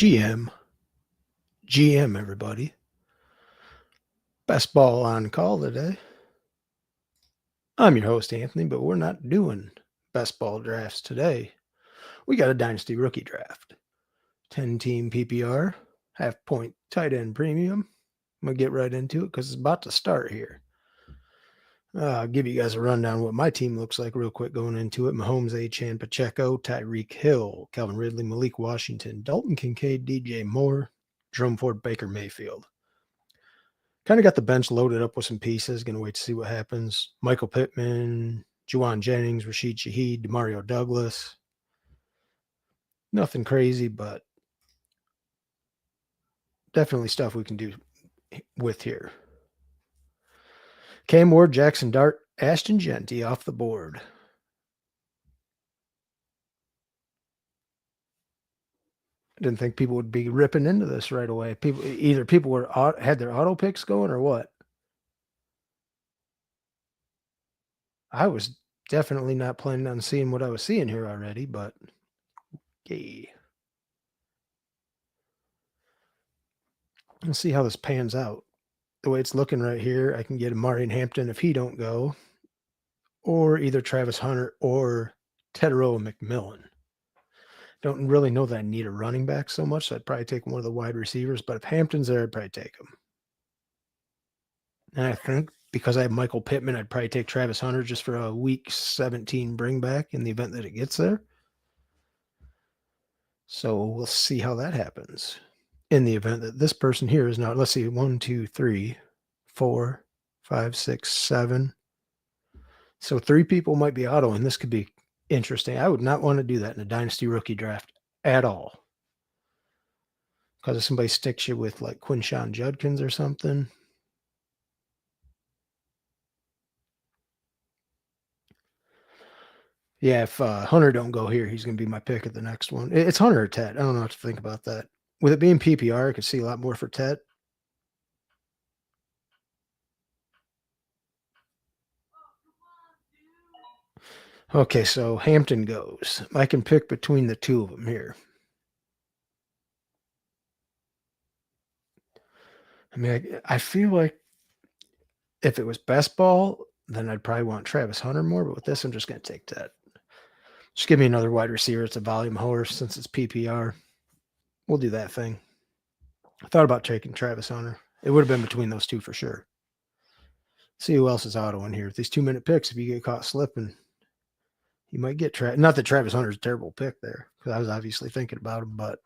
GM, GM, everybody. Best ball on call today. I'm your host, Anthony, but we're not doing best ball drafts today. We got a Dynasty rookie draft. 10-team PPR, half point tight end premium. I'm going to get right into it because it's about to start here. I'll give you guys a rundown of what my team looks like real quick going into it. Mahomes, Achane, Pacheco, Tyreek Hill, Calvin Ridley, Malik Washington, Dalton Kincaid, DJ Moore, Jerome Ford, Baker Mayfield. Kind of got the bench loaded up with some pieces. Going to wait to see what happens. Michael Pittman, Juwan Jennings, Rashid Shaheed, Demario Douglas. Nothing crazy, but definitely stuff we can do with here. Cam Ward, Jackson Dart, Ashton Genty off the board. I didn't think people would be ripping into this right away. People had their auto picks going or what? I was definitely not planning on seeing what I was seeing here already, but yay. Let's see how this pans out. The way it's looking right here, I can get Amari and Hampton if he don't go, or either Travis Hunter or Tedero McMillan. Don't really know that I need a running back so much, so I'd probably take one of the wide receivers, but if Hampton's there, I'd probably take him. And I think because I have Michael Pittman, I'd probably take Travis Hunter just for a week 17 bring back in the event that it gets there. So we'll see how that happens. In the event that this person here is not, let's see, 1, 2, 3, 4, 5, 6, 7. So 3 people might be auto, and this could be interesting. I would not want to do that in a Dynasty rookie draft at all. Because if somebody sticks you with like Quinshawn Judkins or something. Yeah, if Hunter don't go here, he's going to be my pick at the next one. It's Hunter or Ted. I don't know what to think about that. With it being PPR, I could see a lot more for Ted. Okay, so Hampton goes. I can pick between the two of them here. I mean, I feel like if it was best ball, then I'd probably want Travis Hunter more. But with this, I'm just going to take Ted. Just give me another wide receiver. It's a volume horse since it's PPR. We'll do that thing. I thought about taking Travis Hunter. It would have been between those two for sure. See who else is auto in here. With these 2-minute picks, if you get caught slipping, you might get not that Travis Hunter's a terrible pick there, because I was obviously thinking about him, but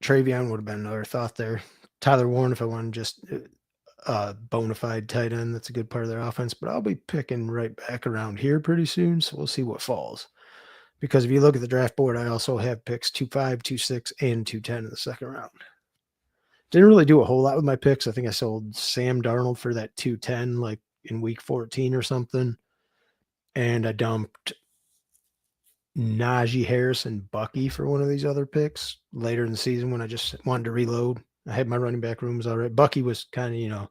Travion would have been another thought there. Tyler Warren, if I wanted just a bona fide tight end, that's a good part of their offense, but I'll be picking right back around here pretty soon, so we'll see what falls. Because if you look at the draft board, I also have picks 2-5, 2-6, and 2-10 in the second round. Didn't really do a whole lot with my picks. I think I sold Sam Darnold for that 2-10 like in week 14 or something. And I dumped Najee Harris and Bucky for one of these other picks later in the season when I just wanted to reload. I had my running back rooms already. Bucky was kind of,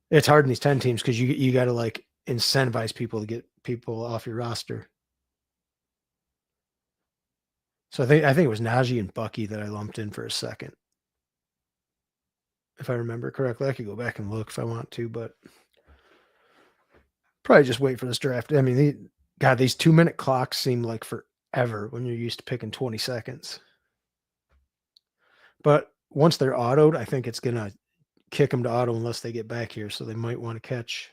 it's hard in these 10 teams because you got to like incentivize people to get people off your roster. So I think it was Najee and Bucky that I lumped in for a second. If I remember correctly, I could go back and look if I want to, but probably just wait for this draft. I mean, these 2-minute clocks seem like forever when you're used to picking 20 seconds. But once they're autoed, I think it's going to kick them to auto unless they get back here. So they might want to catch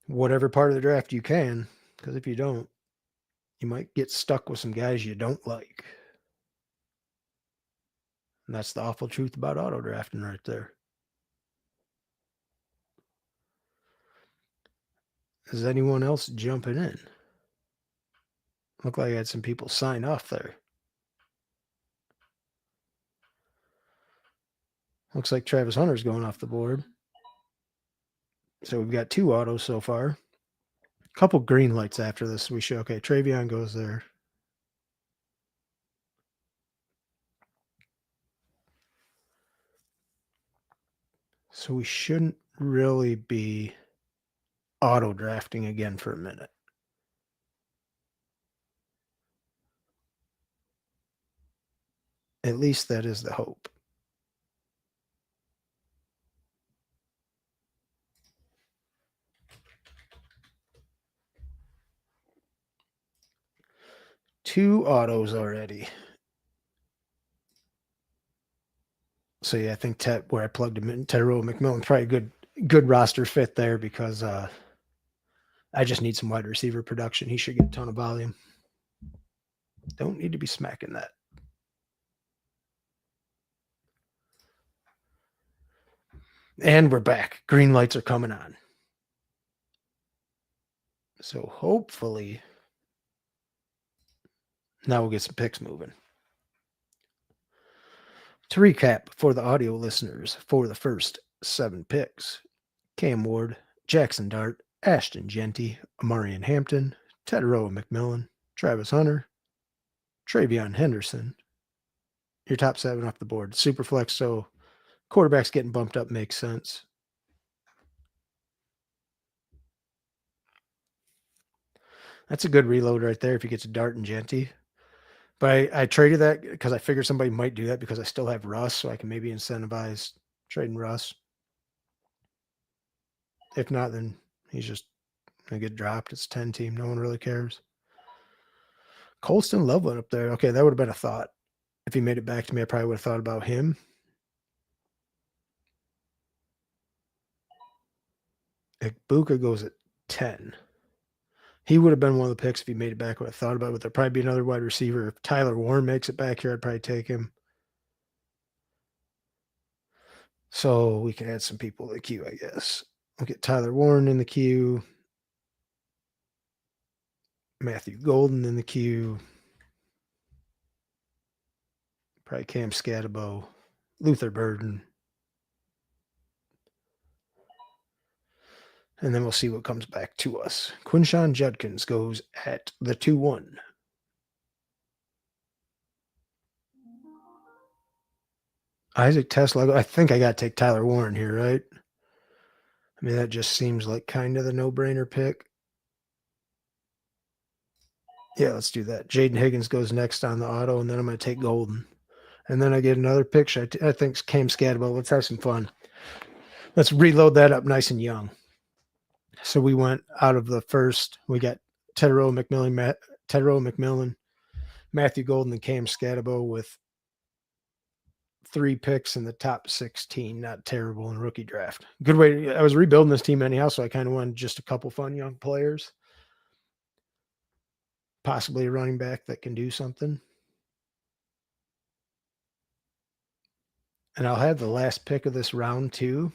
whatever part of the draft you can, because if you don't, you might get stuck with some guys you don't like. And that's the awful truth about auto drafting right there. Is anyone else jumping in? Looked like I had some people sign off there. Looks like Travis Hunter's going off the board. So we've got 2 autos so far. A couple green lights after this. Okay, Travion goes there. So we shouldn't really be auto drafting again for a minute. At least that is the hope. Two autos already. So yeah, I think where I plugged him in, Tyrell McMillan, probably good roster fit there because I just need some wide receiver production. He should get a ton of volume. Don't need to be smacking that. And we're back. Green lights are coming on. So hopefully now we'll get some picks moving. To recap for the audio listeners, for the first 7 picks, Cam Ward, Jackson Dart, Ashton Genty, Amarian Hampton, Tedroa McMillan, Travis Hunter, Travion Henderson. Your top 7 off the board. Superflex, so quarterbacks getting bumped up makes sense. That's a good reload right there if he gets Dart and Genty. But I traded that because I figured somebody might do that because I still have Russ, so I can maybe incentivize trading Russ. If not, then he's just going to get dropped. It's 10 team. No one really cares. Colston Love went up there. Okay, that would have been a thought. If he made it back to me, I probably would have thought about him. Buka goes at 10. He would have been one of the picks if he made it back. What I thought about, but there'd probably be another wide receiver. If Tyler Warren makes it back here, I'd probably take him. So we can add some people to the queue, I guess. We'll get Tyler Warren in the queue. Matthew Golden in the queue. Probably Cam Scatabo. Luther Burden. And then we'll see what comes back to us. Quinshawn Judkins goes at the 2-1. Isaac Tesla. I think I got to take Tyler Warren here, right? I mean, that just seems like kind of the no-brainer pick. Yeah, let's do that. Jaden Higgins goes next on the auto, and then I'm going to take Golden. And then I get another pick. I think Cam Scatabo. Let's have some fun. Let's reload that up nice and young. So we went out of the first. We got Tedroa McMillan, Matthew Golden, and Cam Scatabo with 3 picks in the top 16. Not terrible in rookie draft. Good way. I was rebuilding this team anyhow, so I kind of wanted just a couple fun young players. Possibly a running back that can do something. And I'll have the last pick of this round too.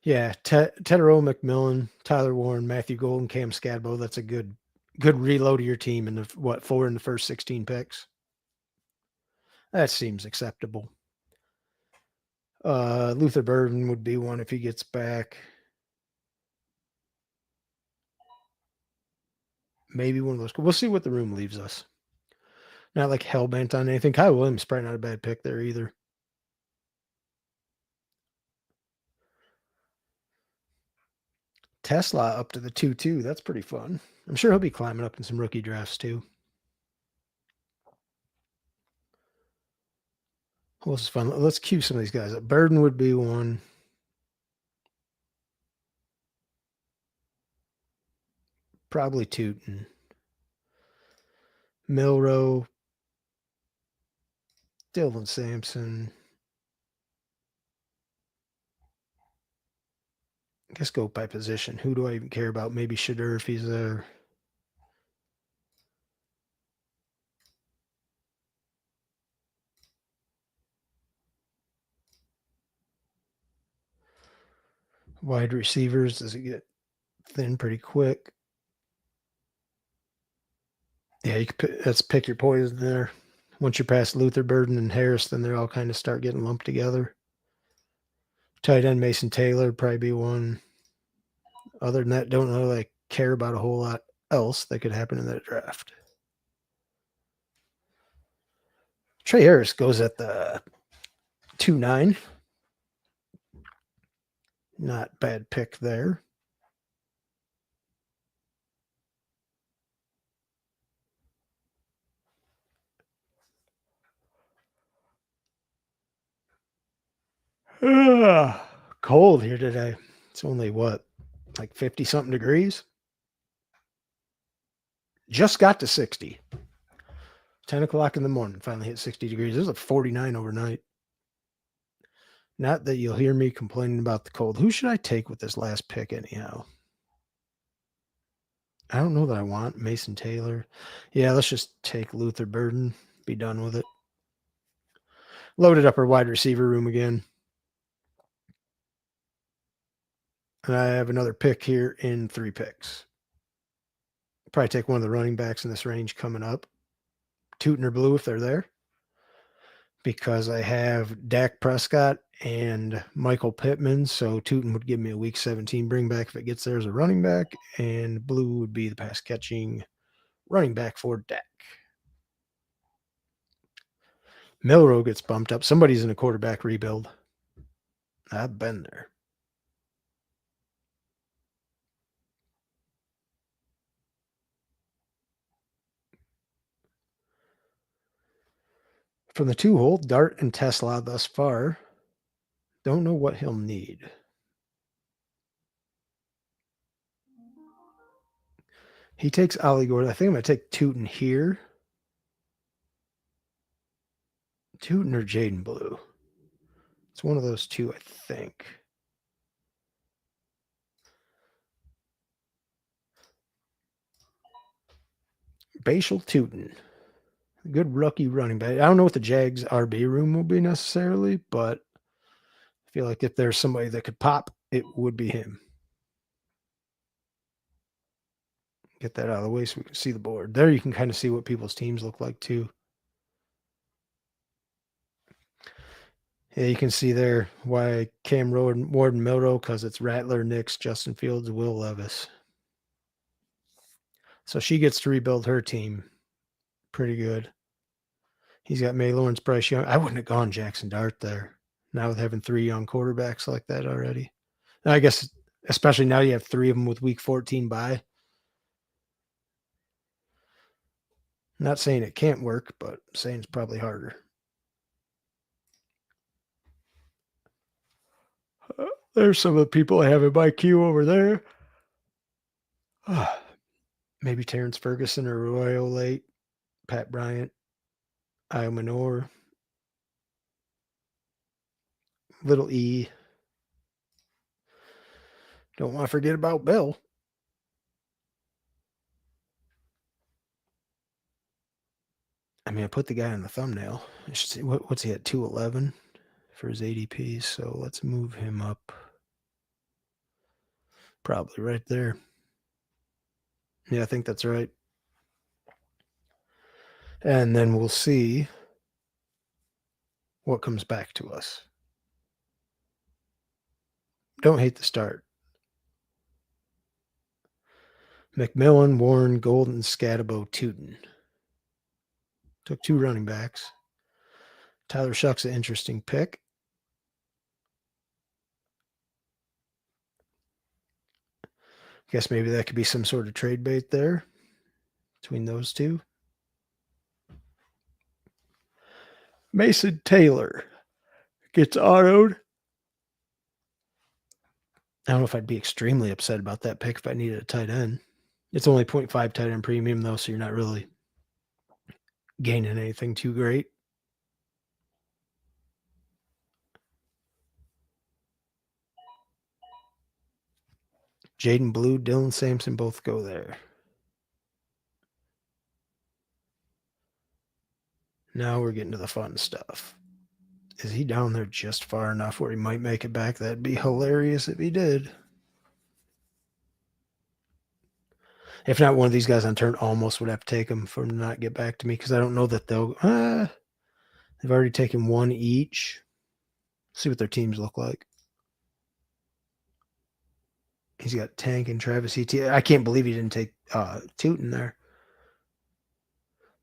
Yeah, Tedroa McMillan, Tyler Warren, Matthew Golden, Cam Scatabo. That's a good reload of your team in the 4 in the first 16 picks. That seems acceptable. Luther Burden would be one if he gets back. Maybe one of those. We'll see what the room leaves us. Not like hell bent on anything. Kyle Williams probably not a bad pick there either. Tesla up to the 2-2. That's pretty fun. I'm sure he'll be climbing up in some rookie drafts too. Well, this is fun. Let's cue some of these guys up. Burden would be one. Probably Tootin. Milrow. Dylan Sampson. I guess go by position. Who do I even care about? Maybe Shadur if he's there. Wide receivers, does it get thin pretty quick? Yeah, you can let's pick your poison there. Once you're past Luther Burden and Harris, then they're all kind of start getting lumped together. Tight end Mason Taylor probably be one. Other than that, don't really care about a whole lot else that could happen in that draft. Trey Harris goes at the 2-9. Not bad pick there. Cold here today. It's only what, like 50 something degrees? Just got to 60. 10 o'clock in the morning, finally hit 60 degrees. It was a 49 overnight. Not that you'll hear me complaining about the cold. Who should I take with this last pick, anyhow? I don't know that I want Mason Taylor. Yeah, let's just take Luther Burden. Be done with it. Loaded up our wide receiver room again. And I have another pick here in 3 picks. Probably take one of the running backs in this range coming up. Tootin or Blue if they're there. Because I have Dak Prescott and Michael Pittman. So Tootin would give me a week 17 bring back if it gets there as a running back. And Blue would be the pass catching running back for Dak. Milrow gets bumped up. Somebody's in a quarterback rebuild. I've been there. From the 2-hole, Dart and Tesla thus far. Don't know what he'll need. He takes Ollie Gordon. I think I'm going to take Tootin here. Tootin or Jaden Blue. It's one of those two, I think. Bashal Tootin. Good rookie running back. I don't know what the Jags RB room will be necessarily, but I feel like if there's somebody that could pop, it would be him. Get that out of the way so we can see the board. There you can kind of see what people's teams look like too. Yeah, you can see there why Cam Warden Milrow, because it's Rattler, Nix, Justin Fields, Will Levis. So she gets to rebuild her team pretty good. He's got May Lawrence, Bryce Young. I wouldn't have gone Jackson Dart there. Now with having 3 young quarterbacks like that already. And I guess especially now you have 3 of them with week 14 bye. Not saying it can't work, but saying it's probably harder. There's some of the people I have in my queue over there. Maybe Terrence Ferguson or Roy Olate, Pat Bryant, Io Manor, Little E. Don't want to forget about Bill. I mean, I put the guy on the thumbnail. I should see what's he at 211 for his ADP. So let's move him up. Probably right there. Yeah, I think that's right. And then we'll see what comes back to us. Don't hate the start. McMillan, Warren, Golden, Scatabo, Tootin. Took 2 running backs. Tyler Shuck's an interesting pick. Guess maybe that could be some sort of trade bait there between those two. Mason Taylor gets autoed. I don't know if I'd be extremely upset about that pick if I needed a tight end. It's only 0.5 tight end premium, though, so you're not really gaining anything too great. Jaden Blue, Dylan Sampson both go there. Now we're getting to the fun stuff. Is he down there just far enough where he might make it back? That'd be hilarious if he did. If not, one of these guys on turn almost would have to take him for him to not get back to me because I don't know that they'll. They've already taken 1 each. See what their teams look like. He's got Tank and Travis Etienne. I can't believe he didn't take Tootin there.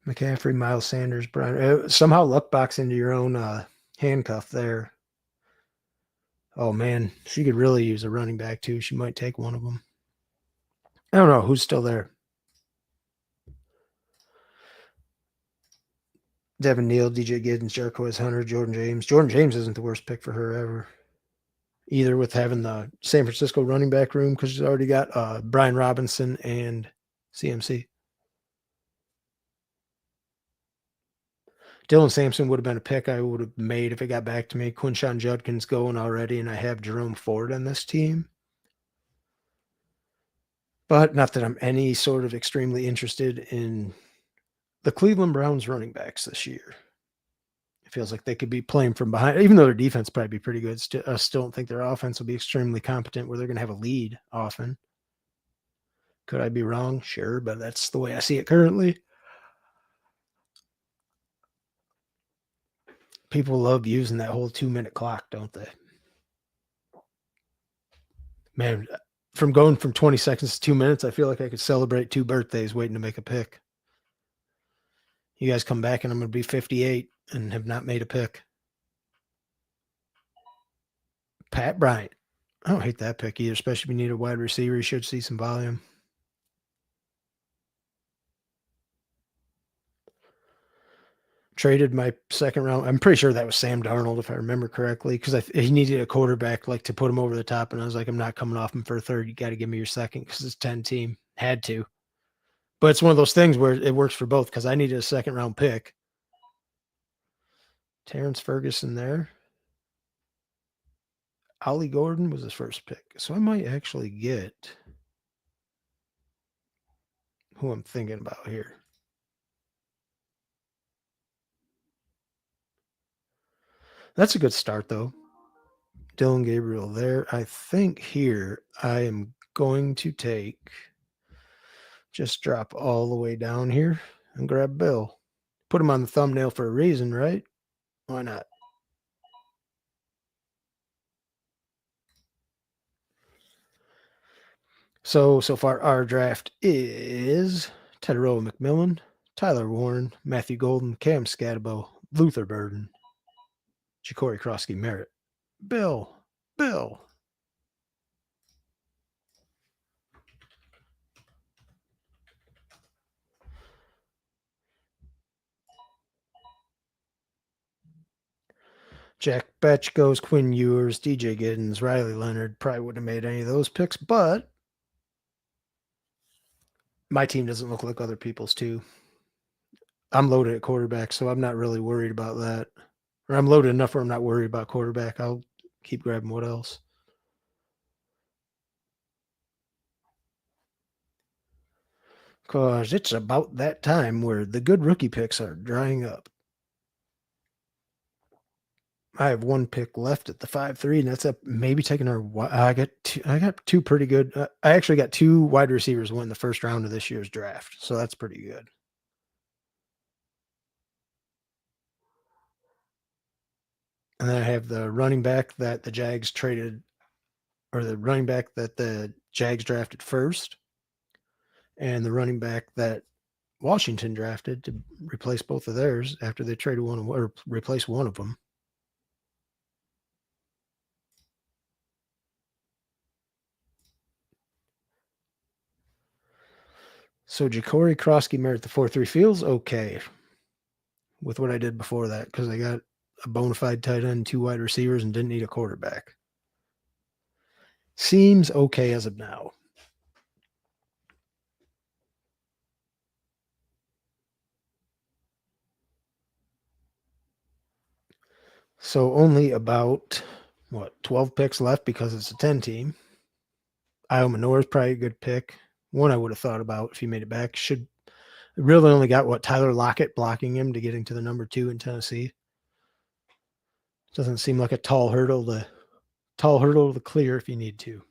McCaffrey, Miles Sanders, Brian. Somehow luck box into your own handcuff there. Oh, man. She could really use a running back, too. She might take one of them. I don't know. Who's still there? Devin Neal, DJ Giddens, Jarquez Hunter, Jordan James. Jordan James isn't the worst pick for her ever. Either with having the San Francisco running back room because she's already got Brian Robinson and CMC. Dylan Sampson would have been a pick I would have made if it got back to me. Quinshon Judkins going already, and I have Jerome Ford on this team. But not that I'm any sort of extremely interested in the Cleveland Browns running backs this year. It feels like they could be playing from behind, even though their defense probably be pretty good. I still don't think their offense will be extremely competent where they're going to have a lead often. Could I be wrong? Sure, but that's the way I see it currently. People love using that whole 2-minute clock, don't they? Man, from going from 20 seconds to 2 minutes, I feel like I could celebrate 2 birthdays waiting to make a pick. You guys come back and I'm going to be 58 and have not made a pick. Pat Bryant. I don't hate that pick either, especially if you need a wide receiver. You should see some volume. Traded my second round. I'm pretty sure that was Sam Darnold, if I remember correctly, because he needed a quarterback like to put him over the top. And I was like, I'm not coming off him for a third. You got to give me your second because it's 10 team. Had to. But it's one of those things where it works for both because I needed a second round pick. Terrence Ferguson there. Ollie Gordon was his first pick. So I might actually get who I'm thinking about here. That's a good start, though. Dylan Gabriel there. I think here I am going to just drop all the way down here and grab Bill. Put him on the thumbnail for a reason, right? Why not? So far our draft is Tedero McMillan, Tyler Warren, Matthew Golden, Cam Scatabo, Luther Burden, Ja'Cory Krosky Merritt, Bill. Jack Betch goes, Quinn Ewers, DJ Giddens, Riley Leonard. Probably wouldn't have made any of those picks, but my team doesn't look like other people's too. I'm loaded at quarterback, so I'm not really worried about that. Or I'm loaded enough where I'm not worried about quarterback. I'll keep grabbing what else. Because it's about that time where the good rookie picks are drying up. I have one pick left at the 5-3, and that's up maybe taking our. I got two pretty good. I actually got 2 wide receivers win the first round of this year's draft, so that's pretty good. And then I have the running back that the Jags traded, or the running back that the Jags drafted first, and the running back that Washington drafted to replace both of theirs after they traded one or replace one of them. So Ja'Cory Krosky Merritt, the 4-3 feels okay with what I did before that because I got a bona fide tight end, 2 wide receivers, and didn't need a quarterback. Seems okay as of now. So only about 12 picks left because it's a 10 team. Io Manor is probably a good pick. One I would have thought about if he made it back. Should really only got Tyler Lockett blocking him to getting to the number 2 in Tennessee. Doesn't seem like a tall hurdle to clear if you need to.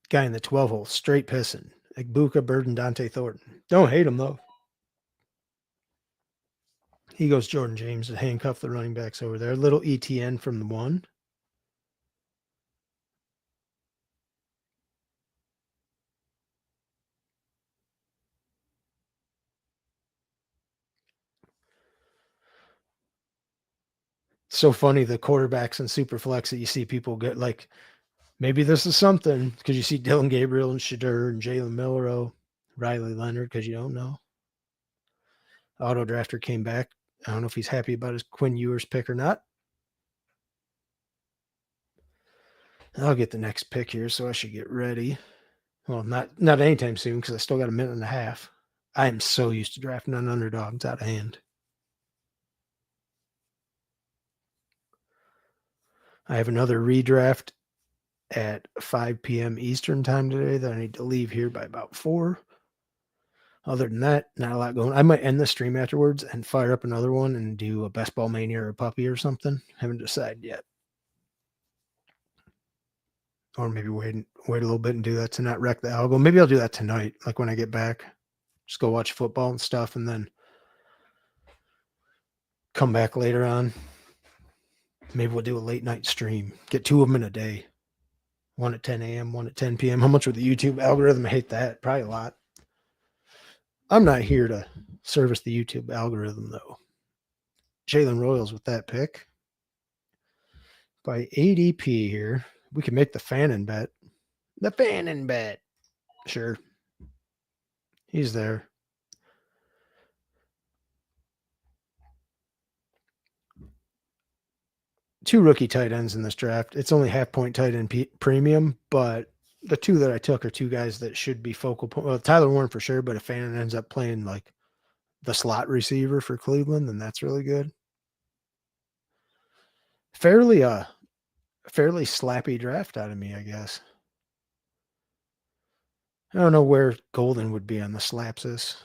Guy in the 12 hole, straight pissing. Igbuka, Burden, Dante Thornton. Don't hate him though. He goes Jordan James to handcuff the running backs over there. Little ETN from the 1. so funny, the quarterbacks in Superflex that you see people get like, maybe this is something, because you see Dylan Gabriel and Shadur and Jalen Milrow, Riley Leonard, because you don't know. Auto Drafter came back. I don't know if he's happy about his Quinn Ewers pick or not. I'll get the next pick here, so I should get ready. Well, not anytime soon, because I still got a minute and a half. I am so used to drafting on underdogs out of hand. I have another redraft at 5 p.m. Eastern time today that I need to leave here by about 4. Other than that, not a lot going. I might end the stream afterwards and fire up another one and do a Best Ball Mania or a puppy or something. Haven't decided yet. Or maybe wait a little bit and do that to not wreck the algo. Maybe I'll do that tonight, like when I get back. Just go watch football and stuff, and then come back later on. Maybe we'll do a late night stream. Get 2 of them in a day. One at 10 a.m., one at 10 p.m. How much would the YouTube algorithm hate that? Probably a lot. I'm not here to service the YouTube algorithm, though. Jalen Royals with that pick. By ADP here, we can make the Fannin bet. The Fannin bet. Sure. He's there. Two rookie tight ends in this draft. It's only half-point tight end premium, but the two that I took are two guys that should be focal point. Well, Tyler Warren for sure, but if Fannin ends up playing like the slot receiver for Cleveland, then that's really good. Fairly slappy draft out of me, I guess. I don't know where Golden would be on the slapsis,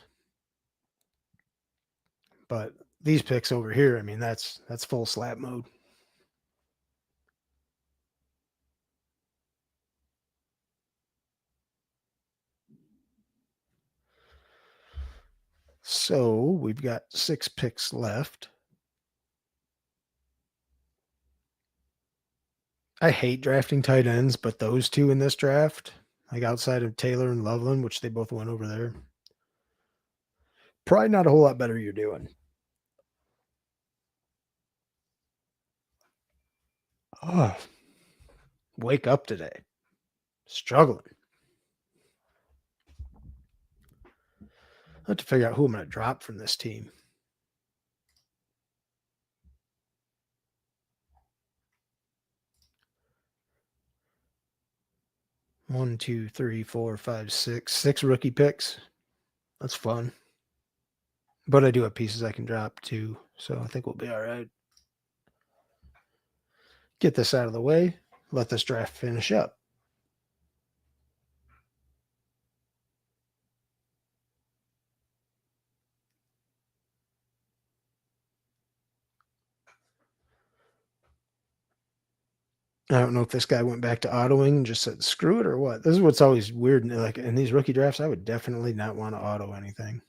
but these picks over here, I mean, that's full slap mode. So we've got 6 picks left. I hate drafting tight ends, but those two in this draft, like outside of Taylor and Loveland, which they both went over there, probably not a whole lot better you're doing. Oh, wake up today. Struggling. I have to figure out who I'm going to drop from this team. One, two, three, four, five, six. 6 rookie picks. That's fun. But I do have pieces I can drop too, so I think we'll be all right. Get this out of the way. Let this draft finish up. I don't know if this guy went back to autoing and just said screw it or what. This is what's always weird. Like in these rookie drafts, I would definitely not want to auto anything.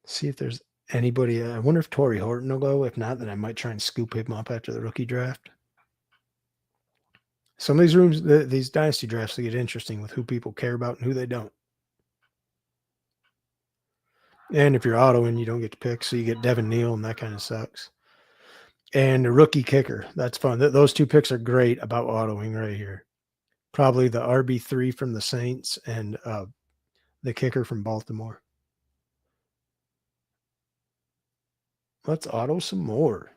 See if there's anybody. I wonder if Torrey Horton will go. If not, then I might try and scoop him up after the rookie draft. Some of these rooms, these dynasty drafts, they get interesting with who people care about and who they don't. And if you're autoing, you don't get to pick, so you get Devin Neal, and that kind of sucks. And a rookie kicker, that's fun. Those 2 picks are great about autoing right here. Probably the RB3 from the Saints and the kicker from Baltimore. Let's auto some more.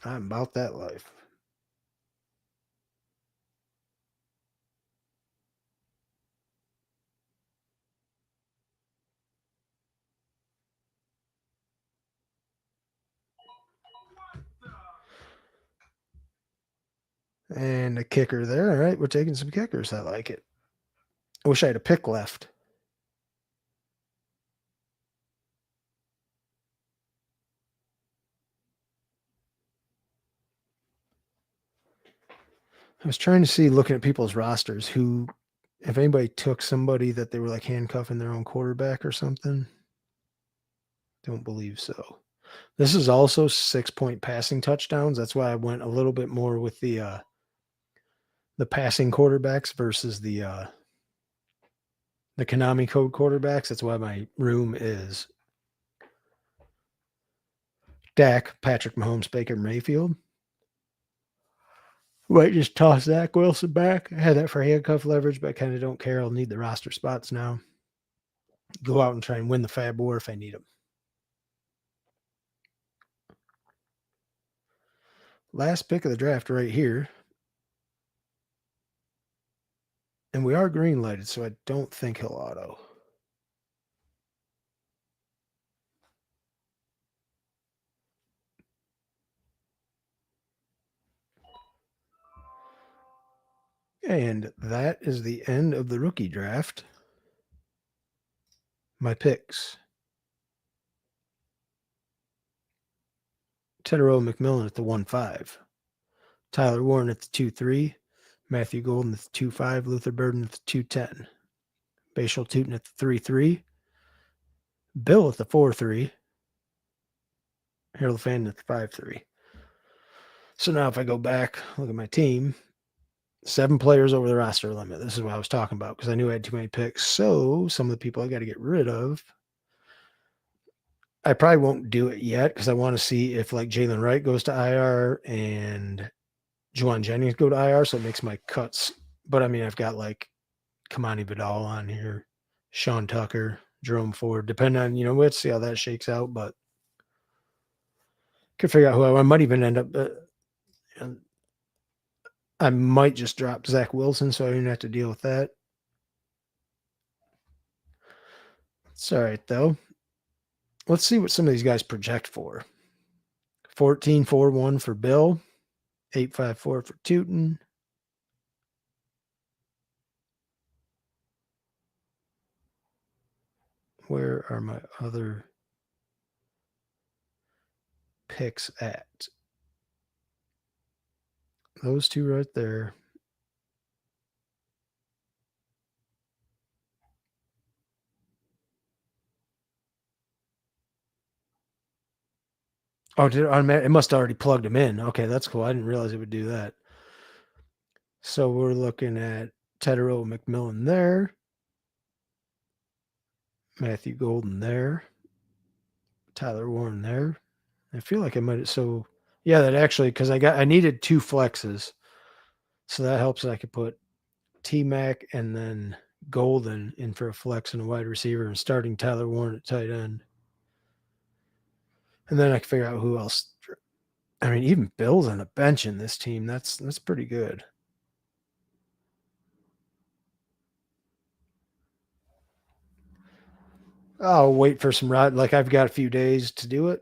I'm about that life. And a kicker there. All right, we're taking some kickers. I like it. I wish I had a pick left. I was trying to see, looking at people's rosters, who, if anybody took somebody that they were like handcuffing their own quarterback or something. Don't believe so. This is also 6-point passing touchdowns. That's why I went a little bit more with the the passing quarterbacks versus the Konami code quarterbacks. That's why my room is Dak, Patrick Mahomes, Baker Mayfield. Might just toss Zach Wilson back. I had that for handcuff leverage, but I kind of don't care. I'll need the roster spots now. Go out and try and win the Fab War if I need them. Last pick of the draft right here. And we are green lighted, so I don't think he'll auto. And that is the end of the rookie draft. My picks. Tedero McMillan at the 1-5. Tyler Warren at the 2-3. Matthew Golden at the 2-5. Luther Burden at the 2-10. Bashal Tootin at the 3-3. Bill at the 4-3. Harold Fannin at the 5-3. So now if I go back, look at my team, 7 players over the roster limit. This is what I was talking about because I knew I had too many picks. So some of the people I got to get rid of. I probably won't do it yet because I want to see if like Jalen Wright goes to IR and Juwan Jennings go to IR. So it makes my cuts. But I mean, I've got like Kamani Vidal on here, Sean Tucker, Jerome Ford, depending on, let's see how that shakes out. But could figure out who I might even end up. I might just drop Zach Wilson so I don't have to deal with that. It's all right, though. Let's see what some of these guys project for. 14-4-1 for Bill. 8-5-4 for Tootin. Where are my other picks at? Those two right there. Oh, it must have already plugged them in. Okay, that's cool. I didn't realize it would do that. So we're looking at Tedero McMillan there. Matthew Golden there. Tyler Warren there. I feel like I might. So yeah, that actually, because I needed 2 flexes. So that helps that I could put T-Mac and then Golden in for a flex and a wide receiver and starting Tyler Warren at tight end. And then I can figure out who else. I mean, even Bill's on the bench in this team. That's pretty good. I'll wait for some ride. Like I've got a few days to do it.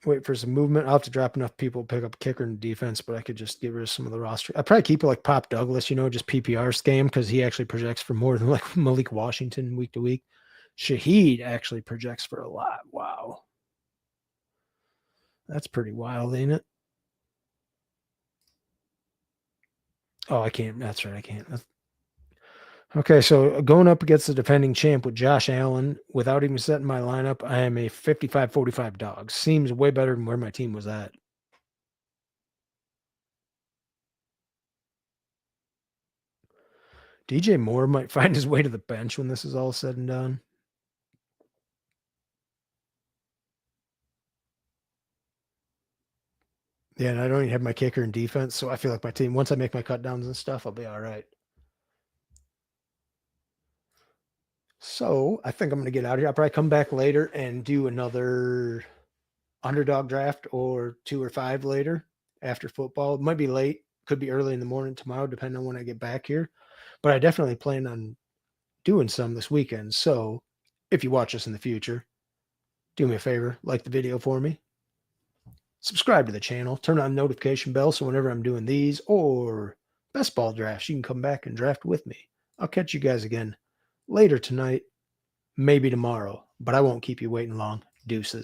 Wait for some movement. I'll have to drop enough people to pick up kicker and defense, but I could just get rid of some of the roster. I'd probably keep it like Pop Douglas, just PPR scam because he actually projects for more than like Malik Washington week to week. Shaheed actually projects for a lot. Wow. That's pretty wild, ain't it? Oh, I can't. That's right. I can't. Okay, so going up against the defending champ with Josh Allen, without even setting my lineup, I am a 55-45 dog. Seems way better than where my team was at. DJ Moore might find his way to the bench when this is all said and done. Yeah, and I don't even have my kicker and defense, so I feel like my team, once I make my cut downs and stuff, I'll be all right. So I think I'm going to get out of here. I'll probably come back later and do another underdog draft or 2 or 5 later after football. It might be late, could be early in the morning tomorrow, depending on when I get back here. But I definitely plan on doing some this weekend. So if you watch us in the future, do me a favor, like the video for me. Subscribe to the channel, turn on the notification bell so whenever I'm doing these or best ball drafts, you can come back and draft with me. I'll catch you guys again later tonight, maybe tomorrow, but I won't keep you waiting long. Deuces.